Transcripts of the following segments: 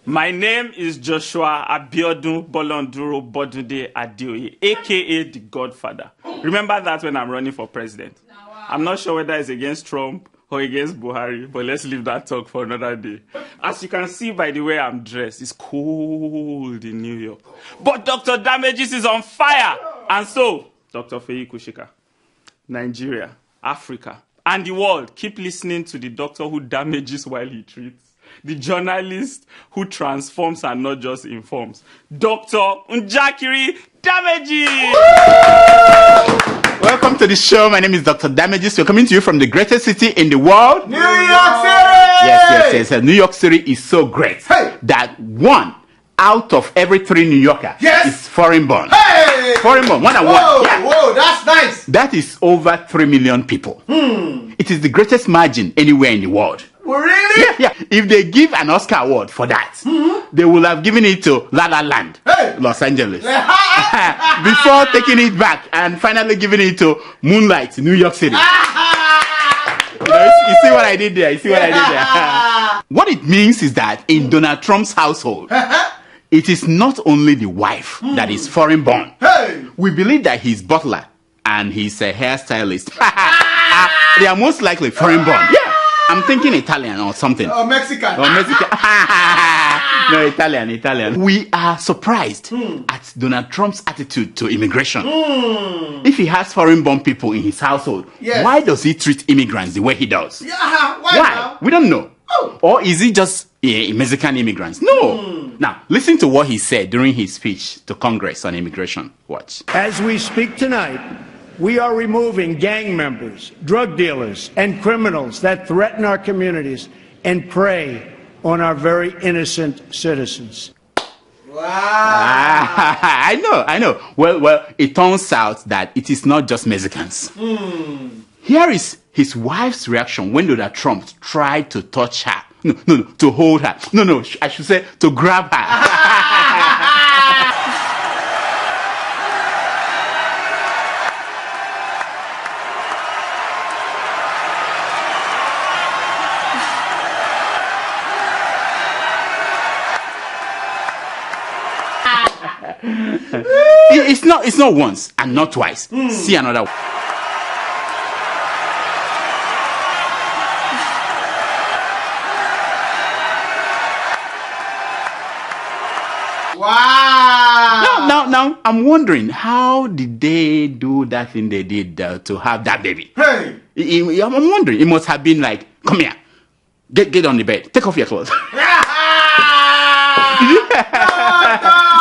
My name is Joshua Abiodun Bolonduro Bodunde Adeoye, a.k.a. the Godfather. Remember that when I'm running for president. I'm not sure whether it's against Trump or against Buhari, but let's leave that talk for another day. As you can see by the way I'm dressed, it's cold in New York. But Dr. Damages is on fire. And so, Dr. Feyi Kushika, Nigeria, Africa, and the world, keep listening to the doctor who damages while he treats. The journalist who transforms and not just informs. Dr. Njakiri Damages! Welcome to the show. My name is Dr. Damages. We're coming to you from the greatest city in the world. New York City! Yes. New York City is so great that 1 out of every 3 New Yorkers is foreign born. Hey! Foreign born, 1 and 1. Yeah. Whoa, that's nice. That is over 3 million people. It is the greatest margin anywhere in the world. Really? Yeah. If they give an Oscar award for that, they will have given it to La La Land, Los Angeles, before taking it back and finally giving it to Moonlight, New York City. You see what I did there? What it means is that in Donald Trump's household, it is not only the wife that is foreign born. We believe that his butler and his hairstylist, they are most likely foreign born. Yeah. I'm thinking Italian or something. Or Mexican. No, Italian. We are surprised at Donald Trump's attitude to immigration. If he has foreign-born people in his household, why does he treat immigrants the way he does? Why? We don't know. Or is he just Mexican immigrants? No. Now, listen to what he said during his speech to Congress on immigration. Watch. As we speak tonight, we are removing gang members, drug dealers, and criminals that threaten our communities and prey on our very innocent citizens. Wow. I know. Well, it turns out that it is not just Mexicans. Here is his wife's reaction when Donald Trump tried to touch her. No, to hold her. No, I should say to grab her. It's not once and not twice. See another one. Wow. Now I'm wondering, how did they do that thing they did to have that baby? I'm wondering. It must have been like, come here, get on the bed, take off your clothes.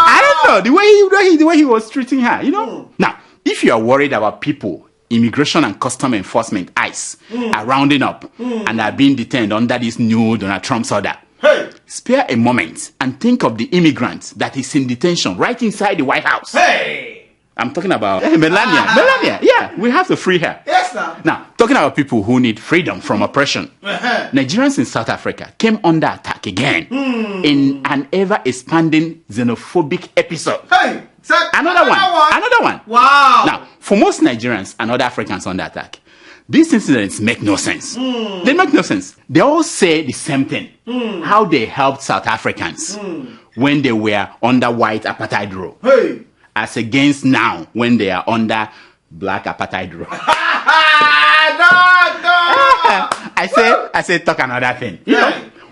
I don't know, the way he was treating her, Now, if you are worried about people, Immigration and Custom Enforcement, ICE, are rounding up and are being detained under this new Donald Trump's order, spare a moment and think of the immigrant that is in detention right inside the White House. I'm talking about Melania. Yeah, we have to free her. Yes, Now, talking about people who need freedom from oppression, Nigerians in South Africa came under attack again in an ever-expanding xenophobic episode. Another one. Wow. Now, for most Nigerians and other Africans under attack, these incidents make no sense. They make no sense. They all say the same thing. How they helped South Africans when they were under white apartheid rule. As against now when they are under black apartheid rule. I say talk another thing.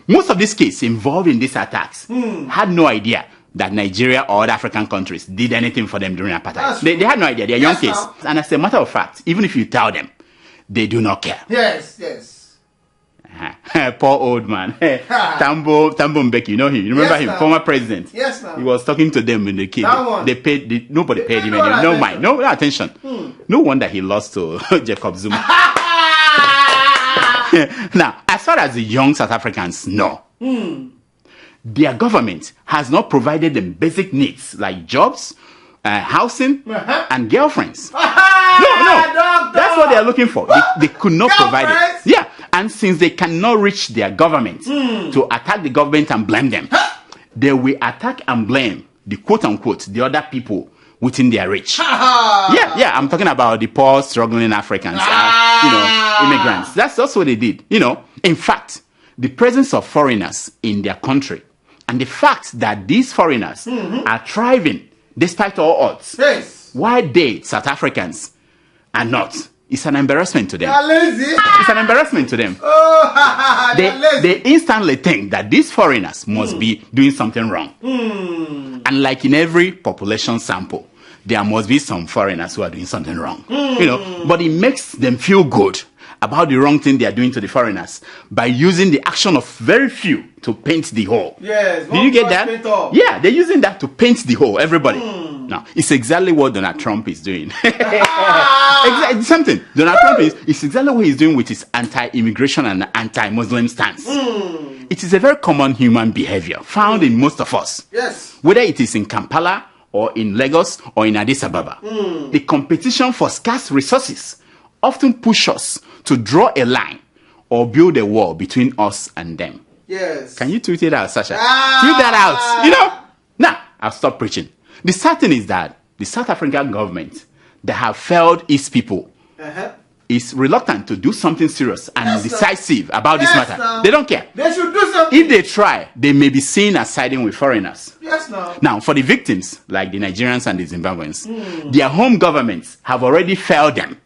Most of these kids involved in these attacks had no idea that Nigeria or other African countries did anything for them during apartheid. They had no idea. They're young kids. And as a matter of fact, even if you tell them, they do not care. Yes. Poor old man. Tambo Mbeki, you know him. You remember him? Former president. Yes, He was talking to them when they came. Nobody paid him any. No mind. No attention. No wonder he lost to Jacob Zuma. Now, as far as the young South Africans know, their government has not provided them basic needs like jobs, housing, and girlfriends. No. That's what they are looking for. They could not provide it. Yeah. And since they cannot reach their government to attack the government and blame them, they will attack and blame the quote-unquote, the other people within their reach. Yeah, I'm talking about the poor, struggling Africans, immigrants. That's what they did. In fact, the presence of foreigners in their country And the fact that these foreigners are thriving despite all odds, Yes. why they, South Africans, are not, it's an embarrassment to them. They are lazy. It's an embarrassment to them. Oh, they are lazy. They instantly think that these foreigners must be doing something wrong. And like in every population sample, there must be some foreigners who are doing something wrong. You know, but it makes them feel good about the wrong thing they are doing to the foreigners by using the action of very few to paint the whole. Yes. Did you get that? Yeah, they're using that to paint the whole, everybody. Now, it's exactly what Donald Trump is doing. Exactly something. Donald Trump is exactly what he's doing with his anti-immigration and anti-Muslim stance. It is a very common human behavior found in most of us. Yes. Whether it is in Kampala or in Lagos or in Addis Ababa. The competition for scarce resources often push us to draw a line or build a wall between us and them. Yes. Can you tweet it out, Sasha? Tweet that out. You know? Now, I'll stop preaching. The sad thing is that the South African government that have failed its people is reluctant to do something serious and decisive about this matter. They don't care. They should do something. If they try, they may be seen as siding with foreigners. Yes, no. Now, for the victims, like the Nigerians and the Zimbabweans, their home governments have already failed them,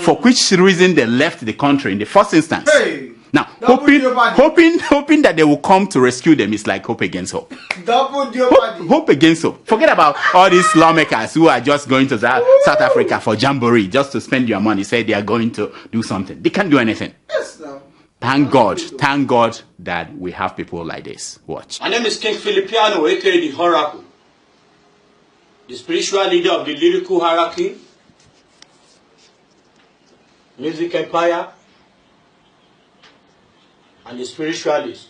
for which reason they left the country in the first instance. Hey. Now, Double hoping that they will come to rescue them is like hope against hope. Double jeopardy. Hope against hope. Forget about all these lawmakers who are just going to South Africa for jamboree just to spend your money, say they are going to do something. They can't do anything. Yes, no. Thank God that we have people like this. Watch. My name is King Filipiano, aka the Oracle, the spiritual leader of the lyrical hierarchy, music empire, and the spiritualist.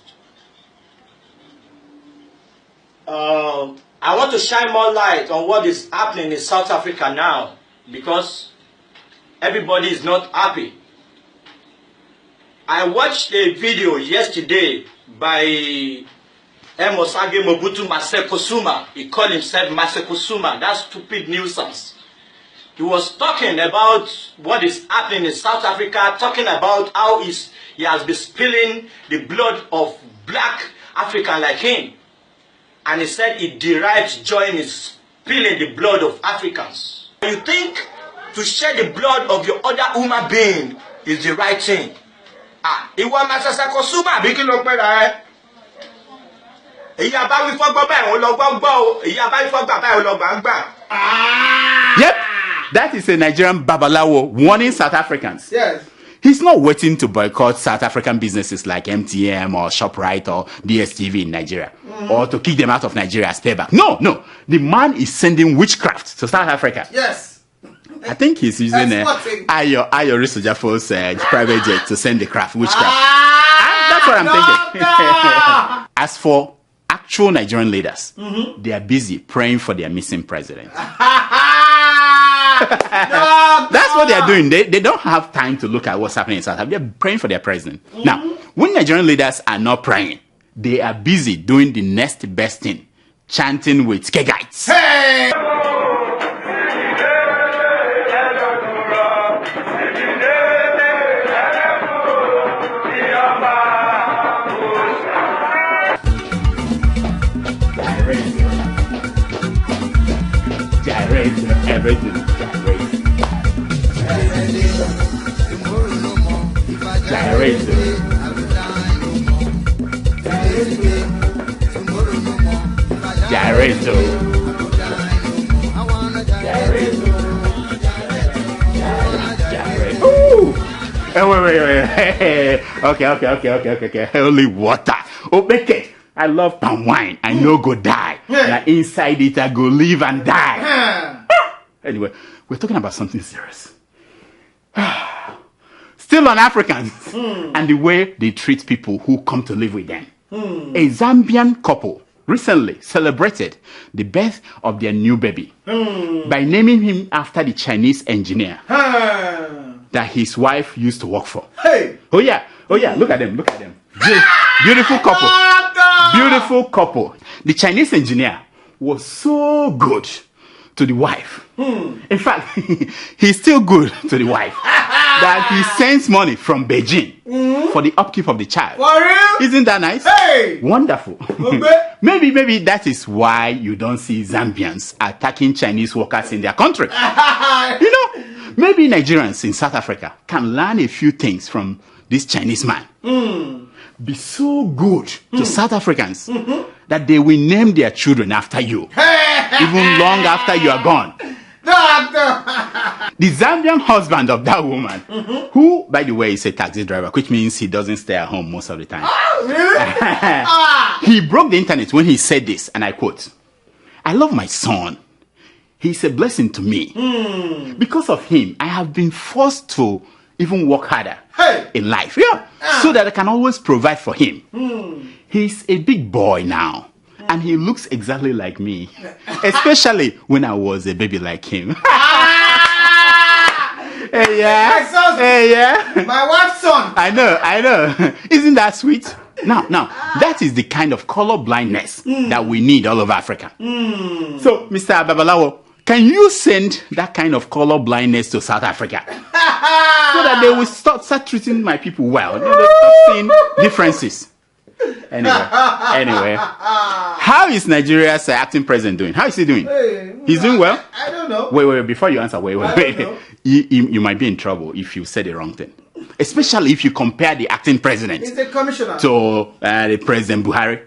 I want to shine more light on what is happening in South Africa now, because everybody is not happy. I watched a video yesterday by Osage Mobutu Masekosuma. He called himself Masekosuma. That stupid nuisance. He was talking about what is happening in South Africa, talking about how he has been spilling the blood of black African like him. And he said he derives joy in spilling the blood of Africans. You think to shed the blood of your other human being is the right thing? Ìwọ Masekosuma bí kí ló pẹ́ ra ẹ́? Èyí abáwí fọ́gbọ́ báyìí ò lọ gbọ́ o. Èyí abáwí fọ́gbà báyìí ò lọ gbà ń gbà. Yep, that is a Nigerian babalawo warning South Africans. Yes. He's not waiting to boycott South African businesses like MTM or ShopRite or DSTV in Nigeria, or to kick them out of Nigeria as payback. No. The man is sending witchcraft to South Africa. Yes. I think he's using Ayo Risujafo's private jet to send the witchcraft. That's what I'm thinking. As for actual Nigerian leaders, they are busy praying for their missing president. That's what they are doing. They don't have time to look at what's happening in South Africa. They're praying for their president. Now, when Nigerian leaders are not praying, they are busy doing the next best thing, chanting with Kegites. Hey! Everything. Wait. Okay. Holy water. Okay. I love palm wine. I know go die. Now inside it, I go live and die. Anyway, we're talking about something serious. Still on Africans and the way they treat people who come to live with them. A Zambian couple recently celebrated the birth of their new baby by naming him after the Chinese engineer that his wife used to work for. Hey! Oh yeah, look at them. Beautiful couple. The Chinese engineer was so good to the wife. In fact, he's still good to the wife. that he sends money from Beijing for the upkeep of the child. For real? Isn't that nice? Hey! Wonderful. maybe that is why you don't see Zambians attacking Chinese workers in their country. Maybe Nigerians in South Africa can learn a few things from this Chinese man. Be so good to South Africans that they will name their children after you, even long after you are gone. The Zambian husband of that woman, who, by the way, is a taxi driver, which means he doesn't stay at home most of the time. Really? He broke the internet when he said this, and I quote, "I love my son. He's a blessing to me. Because of him, I have been forced to even work harder in life, so that I can always provide for him. He's a big boy now, and he looks exactly like me, especially when I was a baby like him." Hey, yeah. My son's, Hey, yeah. my wife's son. I know. Isn't that sweet? Now, that is the kind of color blindness that we need all over Africa. So, Mr. Babalawo, can you send that kind of color blindness to South Africa? So that they will start treating my people well. They stop seeing differences. Anyway. How is Nigeria's acting president doing? How is he doing? He's doing well? I don't know. Wait, before you answer, wait. You might be in trouble if you said the wrong thing. Especially if you compare the acting president He's a commissioner. to the President Buhari.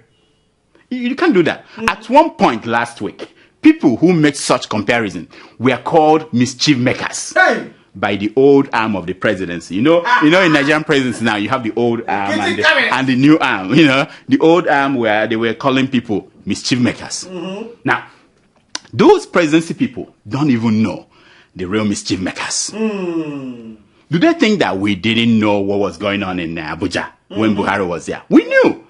You can't do that. At one point last week, people who make such comparison were called mischief makers. Hey! By the old arm of the presidency. You know, in Nigerian presidency now, you have the old arm and the new arm. The old arm where they were calling people mischief makers. Now, those presidency people don't even know the real mischief makers. Do they think that we didn't know what was going on in Abuja when Buhari was there? We knew.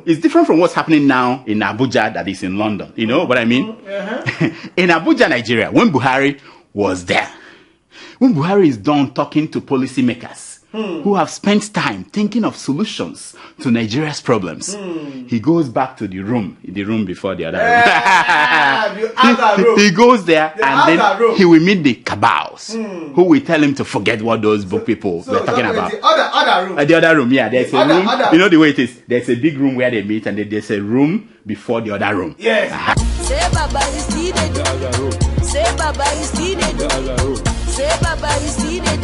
It's different from what's happening now in Abuja that is in London. You know what I mean? In Abuja, Nigeria, when Buhari was there, when Buhari is done talking to policymakers who have spent time thinking of solutions to Nigeria's problems, he goes back to the room before the other room. He goes there and then he will meet the cabals who will tell him to forget what those book people were talking about. The other room. The other room, yeah. There's a room. Other. You know the way it is. There's a big room where they meet, and then there's a room before the other room. Yes. Say Baba is still the Say Baba is still the Say Baba is still the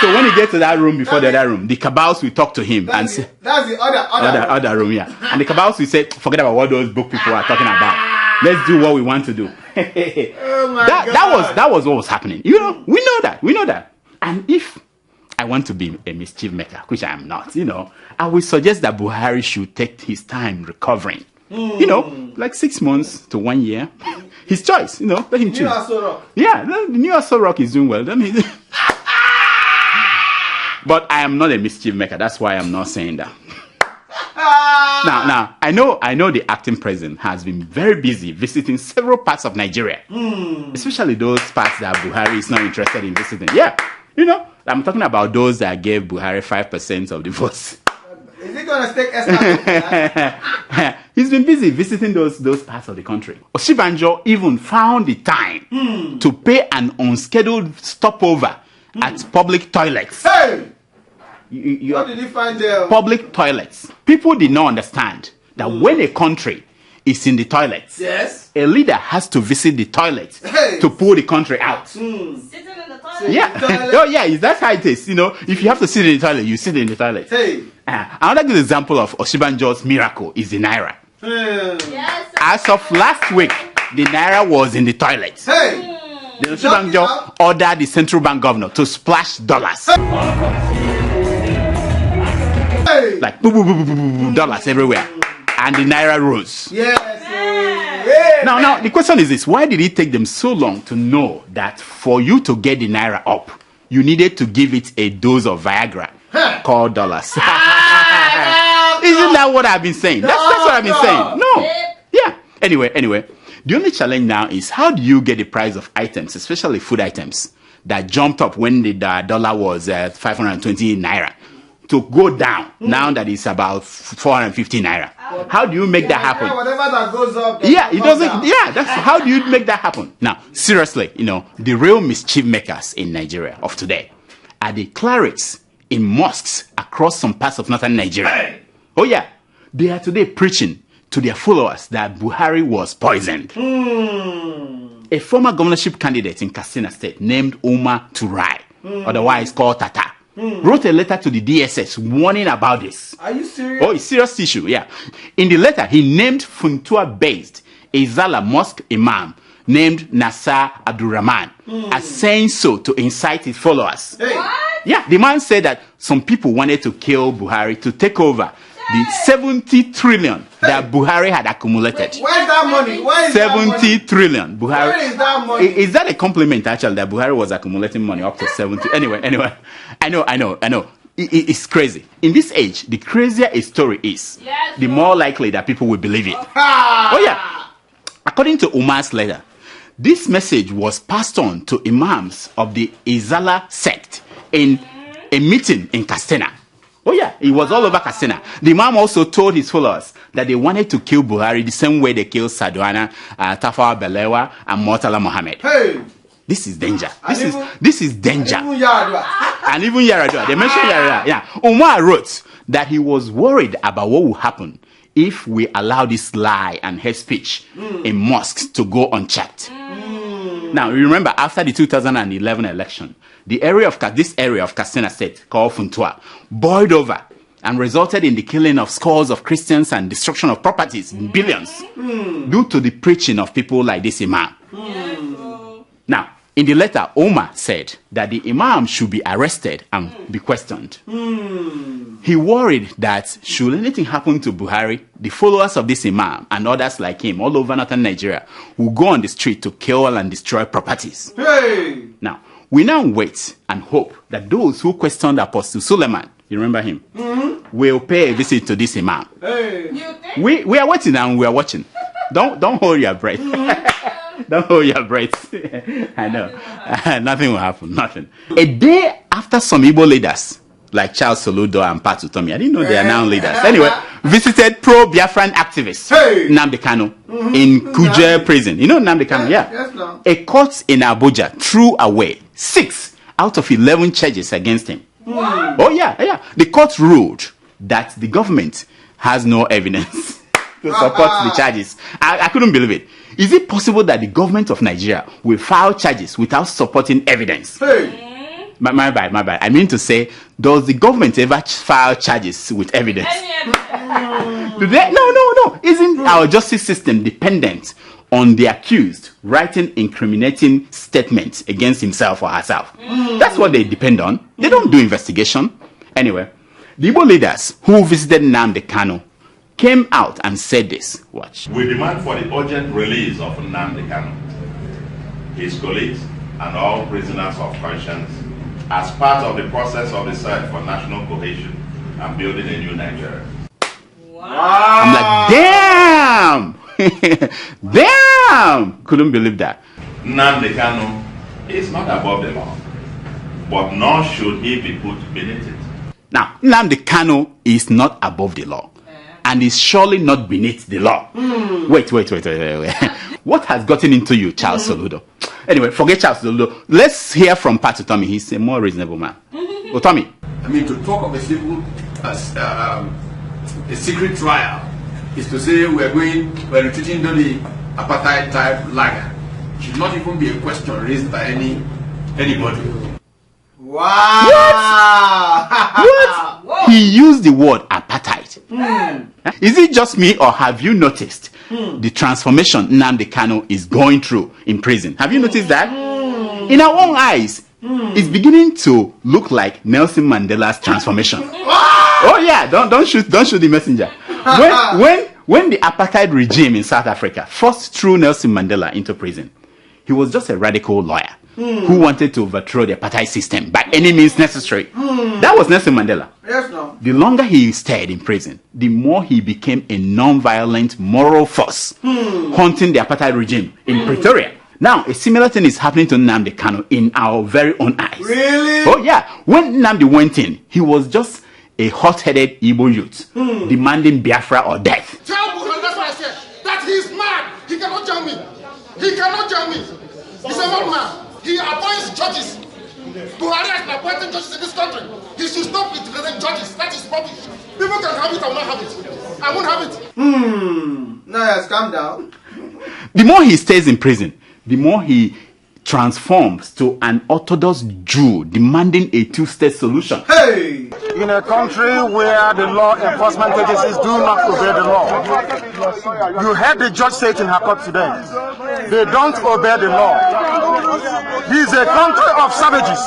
So when he gets to that room before the other room, the cabals will talk to him and say, that's the other room, yeah. And the cabals will say, forget about what those book people are talking about. Let's do what we want to do. Oh my God. That was what was happening. We know that. And if I want to be a mischief maker, which I am not, I will suggest that Buhari should take his time recovering. Like 6 months to 1 year. His choice, let him choose. New Aso Rock. Yeah, the new Aso Rock is doing well. But I am not a mischief maker. That's why I'm not saying that. Now, I know the acting president has been very busy visiting several parts of Nigeria, especially those parts that Buhari is not interested in visiting. Yeah, I'm talking about those that gave Buhari 5% of the votes. Is he going to take extra? He's been busy visiting those parts of the country. Osinbajo even found the time to pay an unscheduled stopover at public toilets. Hey! What did he find there? Public toilets. People did not understand that when a country is in the toilets, yes, a leader has to visit the toilet to pull the country out. Sitting in the toilet. Yeah. Oh yeah, that's how it is. If you have to sit in the toilet, you sit in the toilet. Hey. Another good example of Osinbajo's miracle is the Naira. Yes. As of last week, the Naira was in the toilet. Hey. The Osinbajo ordered the central bank governor to splash dollars. Hey. Like dollars everywhere. And the Naira rose. Yes. Hey. Now, the question is this. Why did it take them so long to know that for you to get the Naira up, you needed to give it a dose of Viagra called dollars? Isn't that what I've been saying? That's what I've been saying. No. Yeah. Anyway, the only challenge now is how do you get the price of items, especially food items, that jumped up when the dollar was 520 Naira, to go down now that it's about 450 Naira. How do you make that happen? Whatever that goes up. Yeah, it doesn't. Yeah, that's how do you make that happen? Now, seriously, the real mischief makers in Nigeria of today are the clerics in mosques across some parts of northern Nigeria. Hey. Oh yeah, they are today preaching to their followers that Buhari was poisoned. A former governorship candidate in Katsina State named Umar Turai, otherwise called Tata, wrote a letter to the DSS warning about this. Are you serious? Oh, it's a serious issue, yeah. In the letter, he named Funtua-based Izala Mosque Imam named Nasser Abdurrahman as saying so to incite his followers. Hey. Yeah, the man said that some people wanted to kill Buhari to take over the 70 trillion that Buhari had accumulated. Where's that money? Where is 70 trillion. Buhari. Where is that money? Is that a compliment, actually, that Buhari was accumulating money up to 70? Anyway. I know. It's crazy. In this age, the crazier a story is, the more likely that people will believe it. Oh, yeah. According to Umar's letter, this message was passed on to imams of the Izala sect in a meeting in Katsina. Oh yeah, it was all over Katsina. The imam also told his followers that they wanted to kill Buhari the same way they killed Sadwana, Tafawa Balewa, and Murtala Mohammed. Hey. This is danger. This is danger. Even Yaradua. And even Yaradua. They mentioned Yaradua. Yeah. Umar wrote that he was worried about what will happen if we allow this lie and hate speech in mosques to go unchecked. Now, you remember, after the 2011 election, this area of Katsina State, called Funtua, boiled over and resulted in the killing of scores of Christians and destruction of properties in billions due to the preaching of people like this imam. Now, in the letter, Omar said that the imam should be arrested and be questioned. He worried that should anything happen to Buhari, the followers of this imam and others like him all over northern Nigeria will go on the street to kill and destroy properties. Hey. Now, we now wait and hope that those who questioned Apostle Suleiman, you remember him, will pay a visit to this imam. Hey. We are waiting and we are watching. Don't hold your breath. Don't hold your breath. I know. Nothing will happen. Nothing. A day after some Igbo leaders, like Charles Soludo and Pat Utomi, I didn't know they are now leaders. Anyway, visited pro-Biafran activist Nnamdi Kanu in Kuje prison. You know Nnamdi Kanu? Yeah. Yes, no. A court in Abuja threw away 6 out of 11 charges against him. Oh, yeah. The court ruled that the government has no evidence to support the charges. I couldn't believe it. Is it possible that the government of Nigeria will file charges without supporting evidence? Hey. My bad. I mean to say, does the government ever file charges with evidence? Do they? No. Isn't our justice system dependent on the accused writing incriminating statements against himself or herself? That's what they depend on. They don't do investigation. Anyway, the Igbo leaders who visited Nnamdi Kanu came out and said this. Watch. We demand for the urgent release of Nnamdi Kanu, his colleagues, and all prisoners of conscience as part of the process of the search for national cohesion and building a new Nigeria. I'm like, damn! Couldn't believe that. Nnamdi Kanu is not above the law, but nor should he be put beneath it. Now, Nnamdi Kanu is not above the law and is surely not beneath the law. Wait. What has gotten into you, Charles Soludo? Anyway, forget Charles Soludo. Let's hear from Pat Utomi. He's a more reasonable man. Utomi. I mean, to talk of a civil as a secret trial is to say we're retreating into the apartheid type lager. Should not even be a question raised by anybody. Wow! What? He used the word apartheid. Is it just me, or have you noticed the transformation Nnamdi Kanu is going through in prison? Have you noticed that? In our own eyes, it's beginning to look like Nelson Mandela's transformation. Oh yeah, don't shoot the messenger. When the apartheid regime in South Africa first threw Nelson Mandela into prison, he was just a radical lawyer who wanted to overthrow the apartheid system by any means necessary. That was Nelson Mandela. Yes, no. The longer he stayed in prison, the more he became a non-violent moral force, haunting the apartheid regime in Pretoria. Now, a similar thing is happening to Nnamdi Kanu in our very own eyes. Really? Oh yeah. When Nnamdi went in, he was just a hot-headed Igbo youth demanding Biafra or death. Tell Buhari, that's what I said, that he's mad. He cannot join me. He cannot join me. He's a madman. He appoints judges Buhari has been appointing judges in this country. He should stop integrating judges. That is rubbish. People can have it, I will not have it. I won't have it. Now, yes, calm down. The more he stays in prison, the more he transforms to an orthodox Jew demanding a two-state solution. Hey! In a country where the law enforcement agencies do not obey the law, you heard the judge say it in her court today. They don't obey the law. This is a country of savages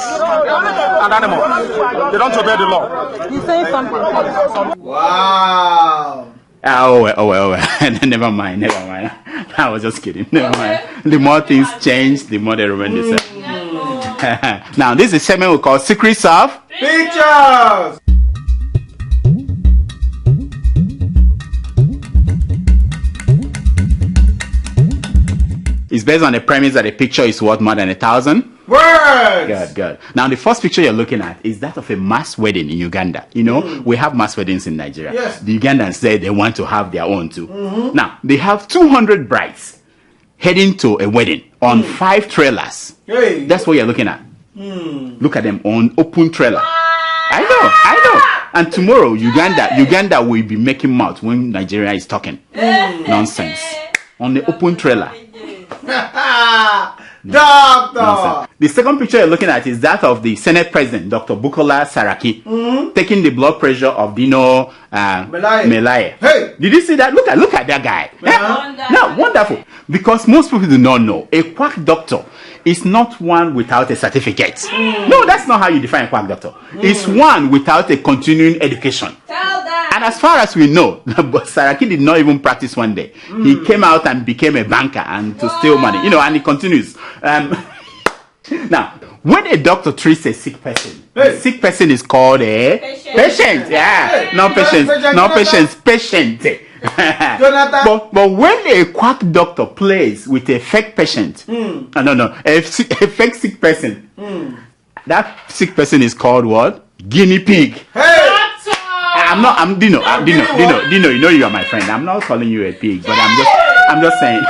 and animals. They don't obey the law. You say something. Wow. Oh, never mind. I was just kidding. Never mind. The more things change, the more they remain the same. Now, this is a segment we call Secrets of Pictures! It's based on the premise that a picture is worth more than 1,000 words. Good. Now, the first picture you're looking at is that of a mass wedding in Uganda. You know, we have mass weddings in Nigeria. Yes. The Ugandans say they want to have their own too. Now, they have 200 brides heading to a wedding on 5 trailers. Hey. That's what you're looking at. Look at them on open trailer. I know. And tomorrow, Uganda will be making mouth when Nigeria is talking. Nonsense. On the open trailer. Doctor! Nonsense. The second picture you're looking at is that of the Senate President, Dr. Bukola Saraki, taking the blood pressure of Dino Melaye. Hey! Did you see that? Look at that guy. No, wonderful. Because most people do not know, a quack doctor is not one without a certificate. No, that's not how you define a quack doctor. It's one without a continuing education. And as far as we know, Saraki did not even practice one day. He came out and became a banker and to steal money. You know, and he continues. Now, when a doctor treats a sick person, the sick person is called a patient. Yeah, not patients, patient. but when a quack doctor plays with a fake patient, a fake sick person, that sick person is called what? Guinea pig. Hey! I'm Dino. Dino, you know you are my friend. I'm not calling you a pig, but I'm just saying.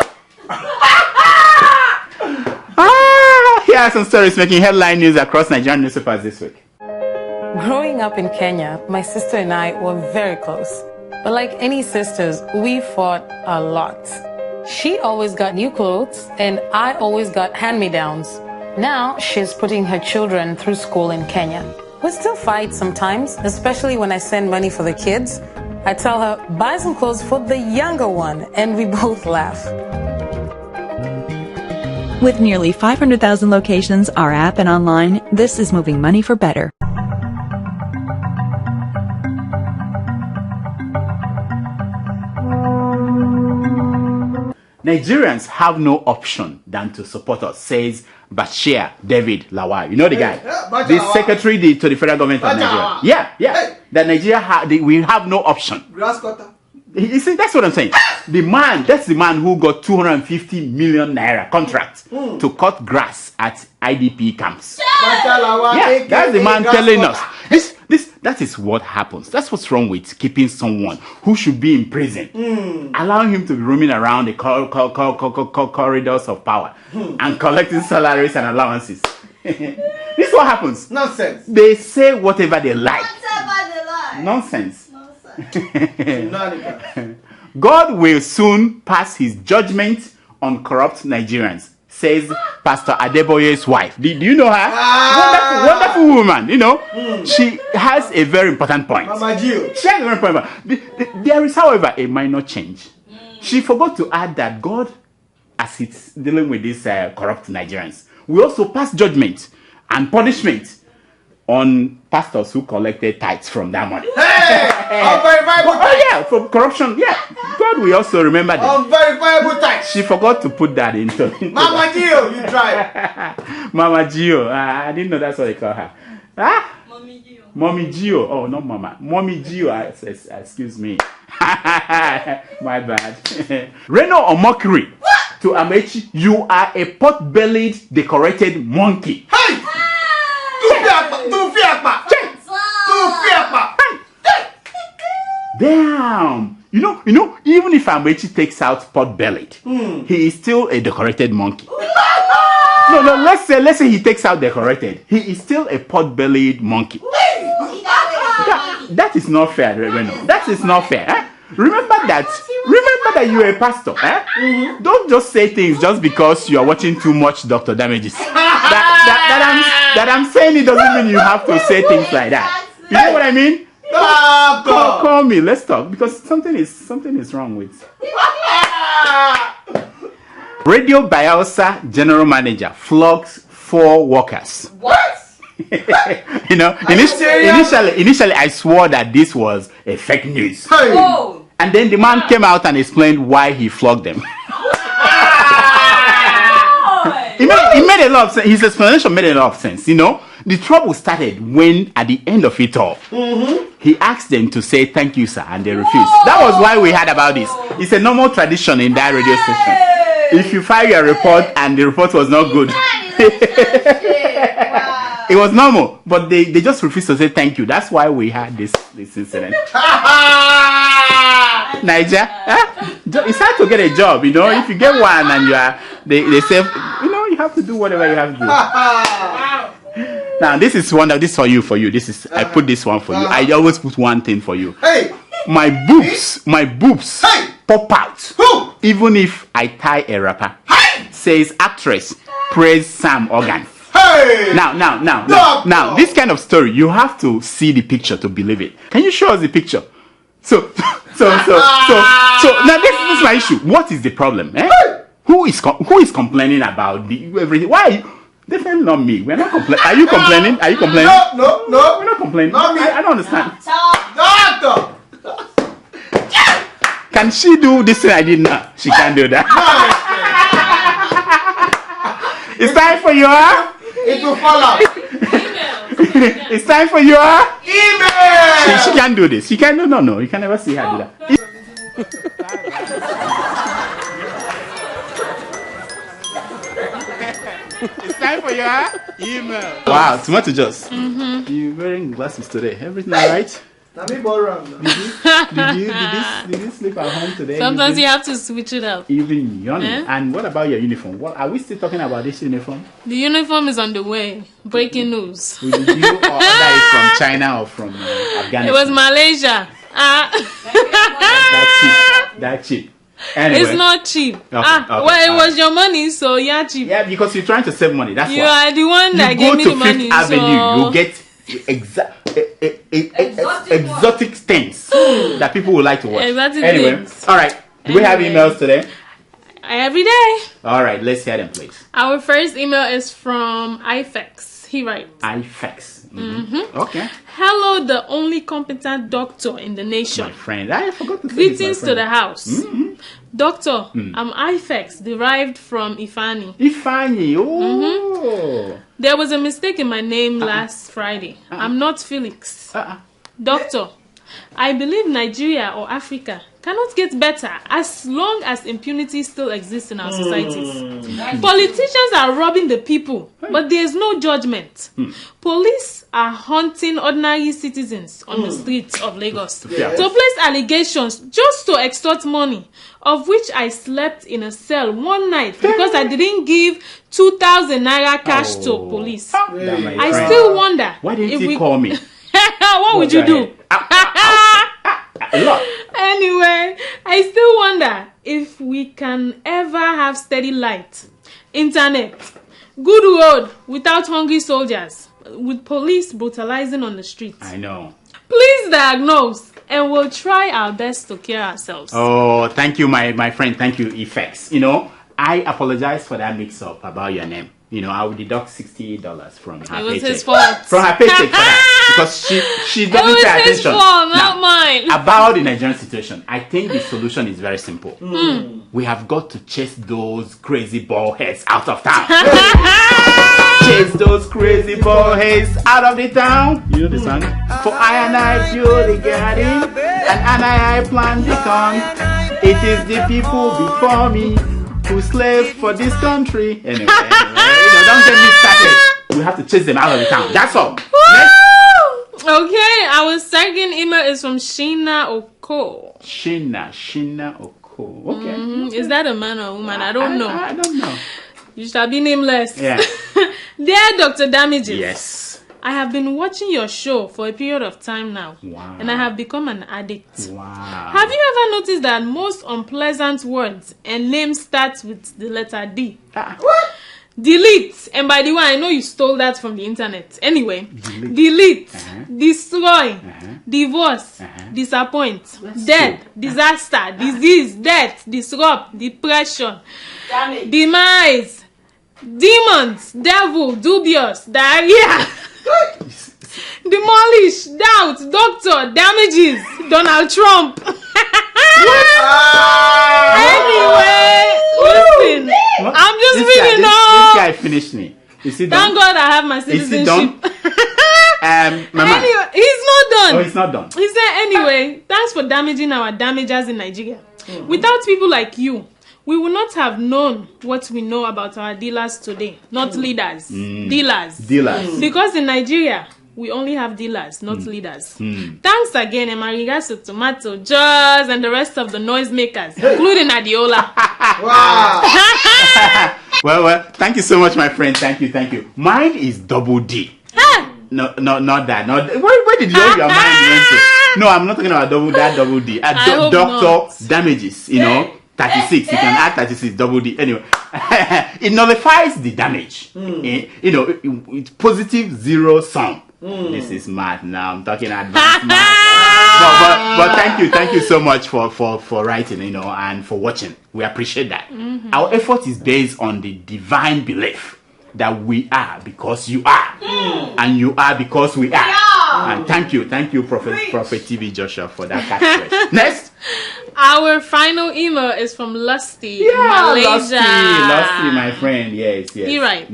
Here are some stories making headline news across Nigerian newspapers this week. Growing up in Kenya, my sister and I were very close. But like any sisters, we fought a lot. She always got new clothes, and I always got hand-me-downs. Now she's putting her children through school in Kenya. We still fight sometimes, especially when I send money for the kids. I tell her, buy some clothes for the younger one, and we both laugh. With nearly 500,000 locations, our app and online, this is moving money for better. Nigerians have no option than to support us, says Bashir David Lawal. You know the guy? The secretary to the federal government of Nigeria. Yeah. Hey. That Nigeria we have no option. Grass cutter. You see, that's what I'm saying. That's the man who got 250 million naira contract to cut grass at IDP camps. Yeah, that's the man telling us. That is what happens. That's what's wrong with keeping someone who should be in prison, allowing him to be roaming around the corridors of power and collecting salaries and allowances. This is what happens. Nonsense. They say whatever they like. Nonsense. God will soon pass his judgment on corrupt Nigerians, says Pastor Adeboye's wife. Do you know her? Wonderful woman, you know. She has a very important point. Mama Gio. She has a very important point. There is, however, a minor change. She forgot to add that God, as it's dealing with these corrupt Nigerians, will also pass judgment and punishment on pastors who collected tithes from that money. Hey! Unverifiable tithes! Oh yeah, from corruption. Yeah, God will also remember that. Unverifiable tithes! She forgot to put that into Mama Gio, you tried. Mama Gio. I didn't know that's what they call her. Mommy Gio. Mommy Gio. Oh, not Mama. Mommy Gio. Excuse me. My bad. Reno or mockery to Amechi. You are a pot-bellied, decorated monkey. Hey! Damn. You know, even if Amechi takes out pot-bellied, he is still a decorated monkey. No. Let's say he takes out the corrected. He is still a pot-bellied monkey. That is not fair, Reno. That is not fair. Eh? Remember that you're a pastor. Eh? Don't just say things just because you are watching too much Dr. Damages. That I'm saying it doesn't mean you have to say things like that. You know what I mean? Call me. Let's talk because something is wrong with. Radio Bielsa general manager flogs 4 workers. What? You know, initially I swore that this was a fake news. Hey. And then the man came out and explained why he flogged them. It made a lot of sense. His explanation made a lot of sense. You know, the trouble started when at the end of it all, he asked them to say thank you, sir, and they refused. That was why we heard about this. It's a normal tradition in that radio station. If you file your report and the report was not good, it was normal, but they just refused to say thank you. That's why we had this incident. Niger, it's hard to get a job, you know. If you get one and they say, you know, you have to do whatever you have to do. Now this is for you. I put this one for you. I always put one thing for you. Hey, my boobs pop out. Even if I tie a wrapper. Says actress, praise Sam Organ. hey. Now, this kind of story, you have to see the picture to believe it. Can you show us the picture? So now this is my issue. What is the problem? Eh? Who is complaining about everything? Why are you? Definitely not me. We're not complaining. Are you complaining? Are you complaining? No. We're not complaining. Not me. I don't understand. Doctor. Can she do this thing I did not? She can't do that. It's time for your It will fall out. It's time for your Email. She can't do this. She can't do no. You can never see her do that. It's time for your email. Wow, Tomato Juice. You're wearing glasses today. Everything alright? Did you sleep at home today? Sometimes you have to switch it up. Even yawning. And what about your uniform? What are we still talking about this uniform? The uniform is on the way. Breaking news. Did you order it from China or from Afghanistan? It was Malaysia. That's cheap. Anyway. It's not cheap. Okay, well, it was your money, so yeah, cheap. Yeah, because you're trying to save money. That's you why. are the one that gave me the money. Avenue, so you get exotic things that people would like to watch. Exotic anyway, things. All right. Do we have emails today? Every day. All right, let's hear them, please. Our first email is from IFEX. He writes. IFEX. Okay. Hello, the only competent doctor in the nation. My friend, I forgot to say Greetings to the house. Doctor, I'm IFEX, derived from Ifani. Ifani, oh. There was a mistake in my name last Friday. I'm not Felix. Doctor, I believe Nigeria or Africa cannot get better as long as impunity still exists in our societies. Politicians are robbing the people, but there is no judgment. Police are hunting ordinary citizens on the streets of Lagos to place allegations just to extort money, of which I slept in a cell one night because I didn't give 2,000 naira cash to police. I still wonder. Why didn't you call me? What would you do? Anyway, I still wonder if we can ever have steady light, internet, good road without hungry soldiers, with police brutalizing on the streets. I know. Please diagnose, and we'll try our best to cure ourselves. Oh, thank you, my friend. Thank you, Effects. You know, I apologize for that mix-up about your name. You know, I will deduct $60 from her paycheck. It was his fault. From her paycheck for that. Because she doesn't pay attention. It was his fault, not mine. About the Nigerian situation, I think the solution is very simple. We have got to chase those crazy bald heads out of town. Chase those crazy bald heads out of the town. You know the song? For I and I build the garden, and I plant the corn. It is the people before me who slave for this country. Anyway, don't get me started. We have to chase them out of the town. That's all. Okay, our second email is from Sheena Oko. Sheena Oko. Okay. Is that a man or a woman? I don't know. I don't know. You shall be nameless. Yeah. Dear Dr. Damages. Yes. I have been watching your show for a period of time now. Wow. And I have become an addict. Wow. Have you ever noticed that most unpleasant words and names start with the letter D? What? Delete. And by the way, I know you stole that from the internet. Anyway, delete, destroy, divorce, disappoint, death, disaster, disease, death, disrupt, depression, demise, demons, devil, dubious, diarrhea, demolish, doubt, doctor, damages, Donald Trump. Anyway, listen, I'm just reading This guy finished me. Is he done? Thank God I have my citizenship. Is he done? Mama. Anyway, he's not done. Oh, he's not done. He said, anyway, thanks for damaging our damagers in Nigeria. Without people like you, we would not have known what we know about our dealers today. Not leaders. Dealers. Because in Nigeria, we only have dealers, not leaders. Thanks again, and my regards to Tomato, Jaws, and the rest of the noisemakers, including Adeola. Wow. Well, thank you so much, my friend. Thank you. Mine is double D. No, not that. Where did your mind went to? No, I'm not talking about double D. Doctor Damages, 36. You can add 36, double D. Anyway, it nullifies the damage. It's positive zero sum. This is mad. Now I'm talking advanced math. But thank you so much for writing, and for watching. We appreciate that. Our effort is based on the divine belief that we are because you are, and you are because we are. And thank you, Prophet TV Joshua, for that catchphrase. Next. Our final email is from Lusty, Malaysia. Lusty, my friend. Yes. He writes,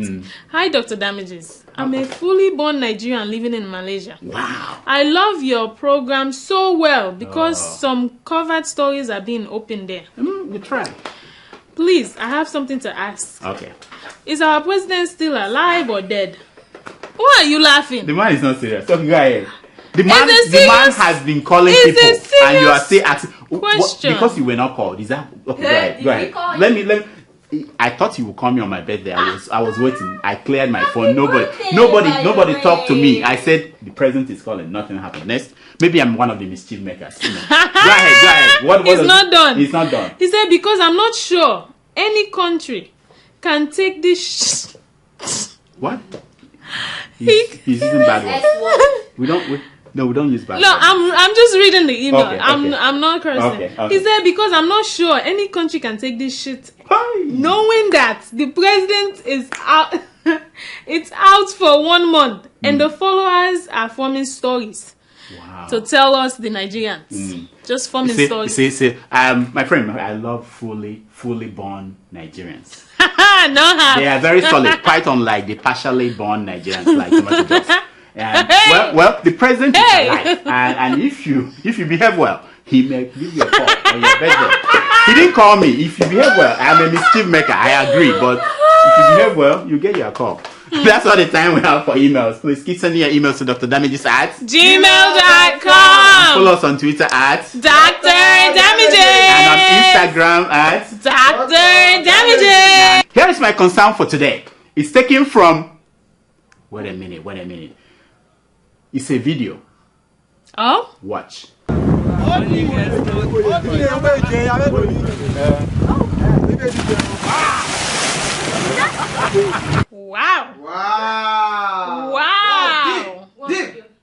Hi, Dr. Damages. I'm a fully born Nigerian living in Malaysia. Wow. I love your program so well because some covered stories are being opened there. We try. Please, I have something to ask. Okay. Is our president still alive or dead? Why are you laughing? The man is not serious. So go ahead. The man has been calling people, and you are still asking. Question. Because you were not called. Is that okay? Go ahead. Let me. I thought he would call me on my birthday. I was waiting. I cleared my phone. Nobody talked to me. I said the president is calling. Nothing happened. Next, maybe I'm one of the mischief makers. Go ahead. It's not done. It's not done. He said because I'm not sure any country can take this. What? He's using bad words. We don't use bad words. No, I'm just reading the email. Okay. I'm not cursing. Okay. He said because I'm not sure any country can take this shit. Knowing that the president is out it's out for 1 month and the followers are forming stories. Wow. To tell us the Nigerians. Just forming stories. My friend, I love fully born Nigerians. No, they are very solid, quite unlike the partially born Nigerians like Tomato Juice. Well, the president is alive, and if you behave well, he may give you a call on your birthday. He didn't call me. If you behave well, I'm a mischief maker. I agree, but if you behave well, you get your call. That's all the time we have for emails. Please keep sending your emails to drdamages@gmail.com. Follow us on Twitter @DrDamages and on Instagram @DrDamages. Here is my concern for today. It's taken from. Wait a minute. It's a video. Oh? Watch. Wow.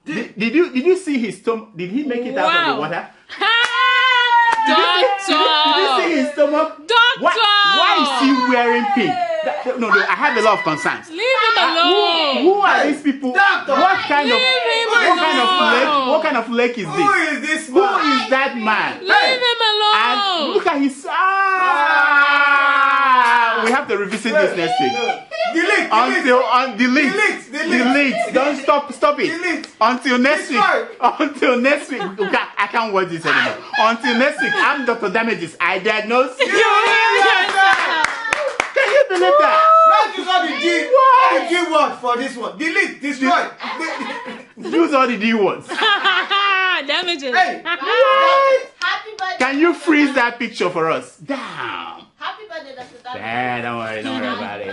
Did you see his stomach? Did he make it out of the water? Doctor! Did you see his stomach? Doctor! Why is he wearing pink? No, I have a lot of concerns. Leave him alone. Who are these people? Doctor! What kind of lake is this? Who is this man? Who is that man? Leave him alone. And look at his. We have to revisit this next week. Delete. Don't stop it. Delete. Until next week. I can't watch this anymore. Until next week, I'm Dr. Damages. I diagnose you. Can you believe that? Let's use all the G word for this one. Delete, destroy. Use all the D words. Damages. Hey. Happy birthday. Can you freeze that picture for us? Damn. Happy birthday. Yeah, don't worry about it.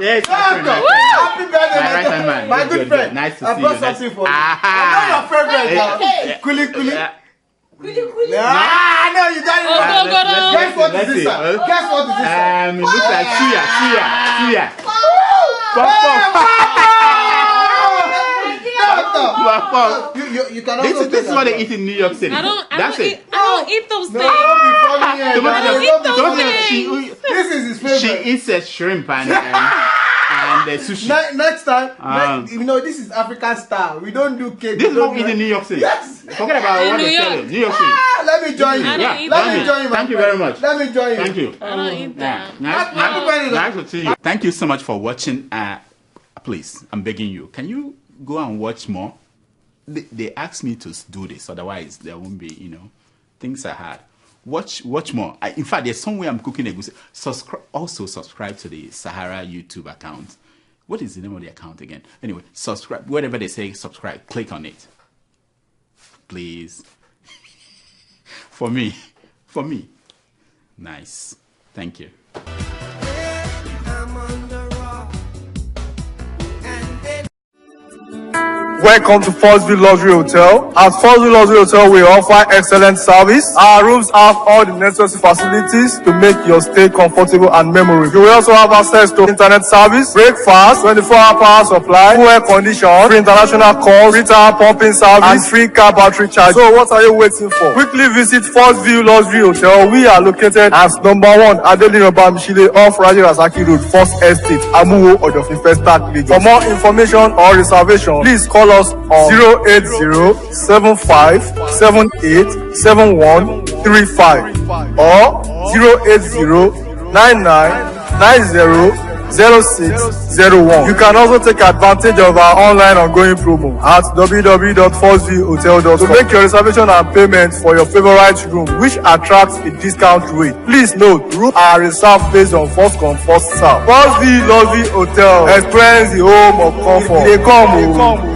Yes, Happy birthday, my right hand man. My good friend. Nice to see you. I brought something for you. I know your favorite now. Kuli. Ah, no, you got it. Guess what is this? Guess what is this? It looks like suya. You can this is what they eat in New York City. I don't eat those things. This is his favorite. She eats a shrimp and sushi. Next time, this is African style. We don't do cake. This is what we eat in New York City. Yes. Forget about what they tell you. New York City. Let me join you. Let me join you. Thank you very much. Let me join you. Thank you. I don't eat that. Nice to see you. Thank you so much for watching. Please, I'm begging you. Can you go and watch more? They asked me to do this, otherwise there won't be. Things are hard. Watch more. In fact, there's somewhere I'm cooking a goose. Subscribe to the Sahara YouTube account. What is the name of the account again? Anyway, subscribe. Whatever they say, subscribe. Click on it. Please. For me. Nice. Thank you. Welcome to Forstview Luxury Hotel. At Forstview Luxury Hotel, we offer excellent service. Our rooms have all the necessary facilities to make your stay comfortable and memorable. You will also have access to internet service, breakfast, 24-hour power supply, full air condition, free international calls, free-tower pumping service, and free car battery charge. So what are you waiting for? Quickly visit Forstview Luxury Hotel. We are located at number 1 Adeola Mishile off Raji Rasaki Road, First Estate, Amuwo, Odofin First Start, Lagos. For more information or reservation, please call us on 080-7578-7135 or 080-9990-0601. You can also take advantage of our online ongoing promo at www.forceviewhotel.com to make your reservation and payment for your favorite room, which attracts a discount rate. Please note, rooms are reserved based on first come, first serve. Forstview Luxury Hotel. Experience the home of comfort. They come.